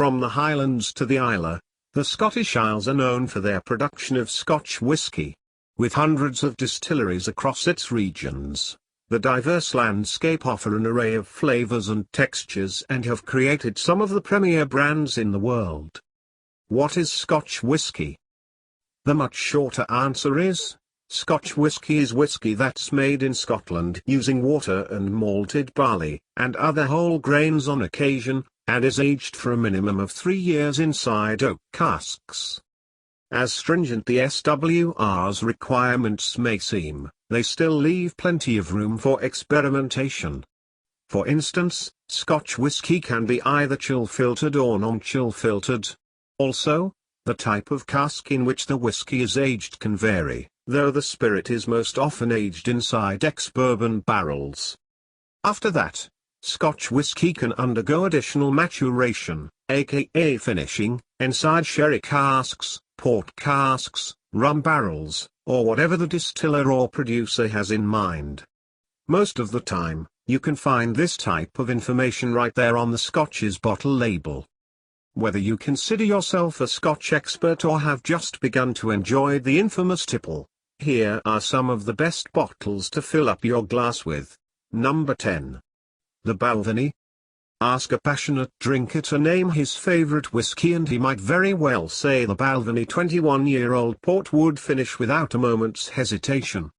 From the Highlands to the Isle, the Scottish Isles are known for their production of Scotch whisky. With hundreds of distilleries across its regions, the diverse landscape offer an array of flavors and textures and have created some of the premier brands in the world. What is Scotch whisky? The much shorter answer is, Scotch whisky is whisky that's made in Scotland using water and malted barley, and other whole grains on occasion, and is aged for a minimum of 3 years inside oak casks. As stringent the SWR's requirements may seem, they still leave plenty of room for experimentation. For instance, Scotch whisky can be either chill-filtered or non-chill filtered. Also, the type of cask in which the whisky is aged can vary, though the spirit is most often aged inside ex-bourbon barrels. After that, Scotch whisky can undergo additional maturation, aka finishing, inside sherry casks, port casks, rum barrels, or whatever the distiller or producer has in mind. Most of the time, you can find this type of information right there on the Scotch's bottle label. Whether you consider yourself a Scotch expert or have just begun to enjoy the infamous tipple, here are some of the best bottles to fill up your glass with. Number 10. The Balvenie. Ask a passionate drinker to name his favorite whiskey and he might very well say the Balvenie 21-year-old port would finish without a moment's hesitation.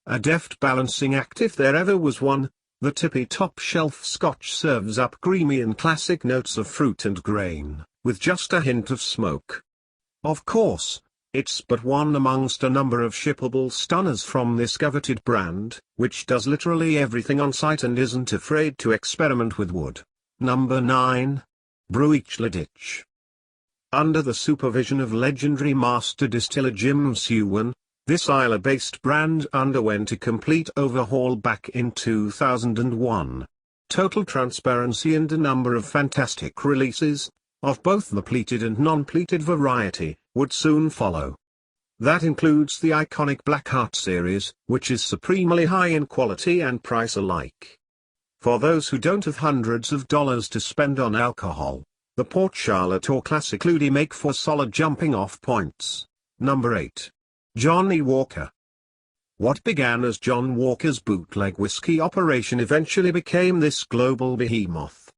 A deft balancing act if there ever was one, the tippy top shelf Scotch serves up creamy and classic notes of fruit and grain, with just a hint of smoke. Of course, it's but one amongst a number of shippable stunners from this coveted brand, which does literally everything on site and isn't afraid to experiment with wood. Number 9. Glenfiddich. Under the supervision of legendary master distiller Jim Sewan, this Islay-based brand underwent a complete overhaul back in 2001. Total transparency and a number of fantastic releases, of both the pleated and non-pleated variety, would soon follow. That includes the iconic Blackheart series, which is supremely high in quality and price alike. For those who don't have hundreds of dollars to spend on alcohol, the Port Charlotte or Classic Ludi make for solid jumping-off points. Number 8. Johnnie Walker. What began as John Walker's bootleg whiskey operation eventually became this global behemoth.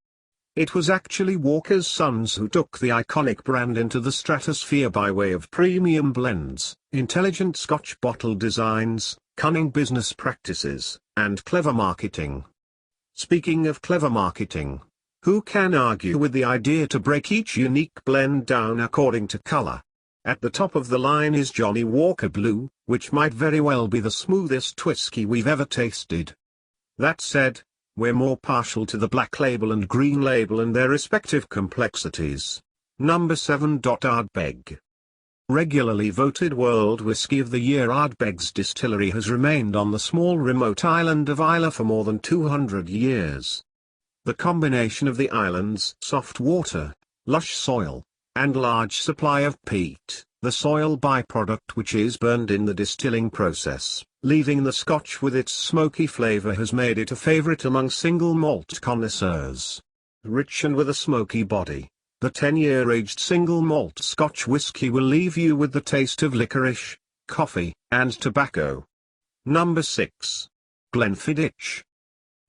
It was actually Walker's sons who took the iconic brand into the stratosphere by way of premium blends, intelligent Scotch bottle designs, cunning business practices, and clever marketing. Speaking of clever marketing, who can argue with the idea to break each unique blend down according to color? At the top of the line is Johnnie Walker Blue, which might very well be the smoothest whiskey we've ever tasted. That said, we're more partial to the Black Label and Green Label and their respective complexities. Number 7. Ardbeg. Regularly voted World Whisky of the Year, Ardbeg's distillery has remained on the small remote island of Islay for more than 200 years. The combination of the island's soft water, lush soil, and large supply of peat, the soil byproduct which is burned in the distilling process, leaving the Scotch with its smoky flavor, has made it a favorite among single malt connoisseurs. Rich and with a smoky body, the 10-year aged single malt Scotch whisky will leave you with the taste of licorice, coffee, and tobacco. Number 6. Glenfiddich.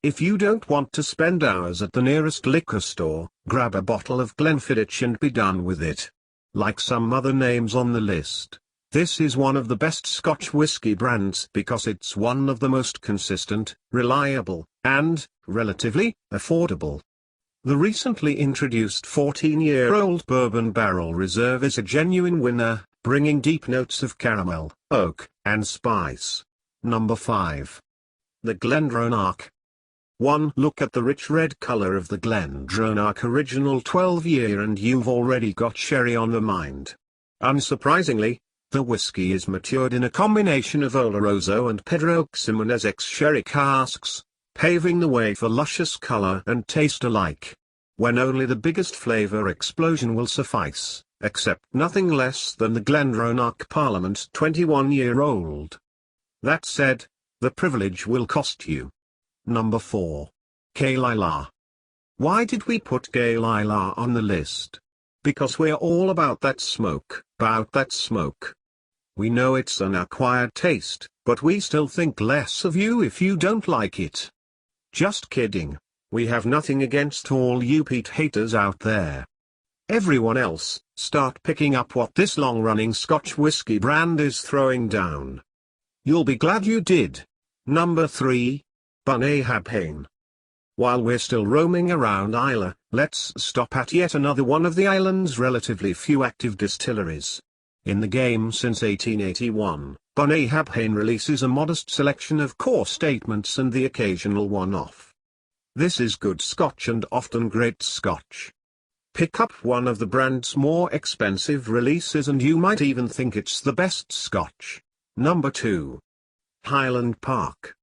If you don't want to spend hours at the nearest liquor store, grab a bottle of Glenfiddich and be done with it. Like some other names on the list, this is one of the best Scotch whisky brands because it's one of the most consistent, reliable, and, relatively, affordable. The recently introduced 14-year-old bourbon barrel reserve is a genuine winner, bringing deep notes of caramel, oak, and spice. Number 5. The Glendronach. One look at the rich red color of the Glendronach Original 12-year and you've already got sherry on the mind. Unsurprisingly, the whiskey is matured in a combination of Oloroso and Pedro Ximenez ex-sherry casks, paving the way for luscious color and taste alike. When only the biggest flavor explosion will suffice, except nothing less than the Glendronach Parliament 21-year-old. That said, the privilege will cost you. Number 4. Gael Islay. Why did we put Gael Islay on the list? because we're all about that smoke. We know it's an acquired taste, but we still think less of you if you don't like it. Just kidding. We have nothing against all you peat haters out there. Everyone else, start picking up what this long-running Scotch whisky brand is throwing down. You'll be glad you did. Number 3. Boch Habane. While we're still roaming around Islay, let's stop at yet another one of the island's relatively few active distilleries. In the game since 1881, Boch Habane releases a modest selection of core statements and the occasional one-off. This is good Scotch and often great Scotch. Pick up one of the brand's more expensive releases and you might even think it's the best Scotch. Number 2. Highland Park.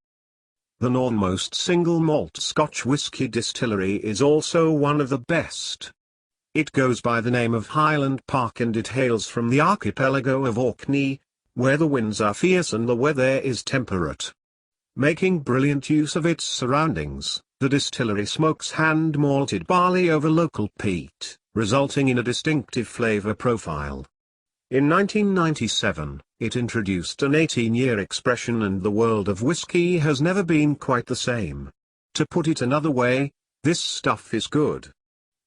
The northernmost single malt Scotch whisky distillery is also one of the best. It goes by the name of Highland Park and it hails from the archipelago of Orkney, where the winds are fierce and the weather is temperate. Making brilliant use of its surroundings, the distillery smokes hand-malted barley over local peat, resulting in a distinctive flavor profile. In 1997, it introduced an 18-year expression and the world of whiskey has never been quite the same. To put it another way, this stuff is good.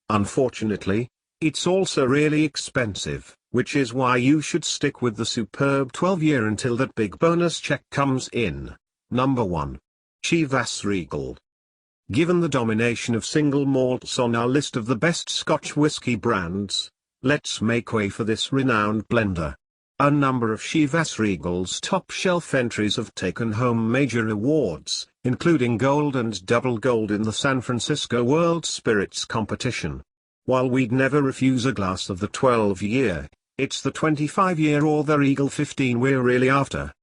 Unfortunately, it's also really expensive, which is why you should stick with the superb 12-year until that big bonus check comes in. Number 1. Chivas Regal. Given the domination of single malts on our list of the best Scotch whisky brands, let's make way for this renowned blender. A number of Chivas Regal's top-shelf entries have taken home major awards, including gold and double gold in the San Francisco World Spirits Competition. While we'd never refuse a glass of the 12-year, it's the 25-year or the Regal 15 we're really after.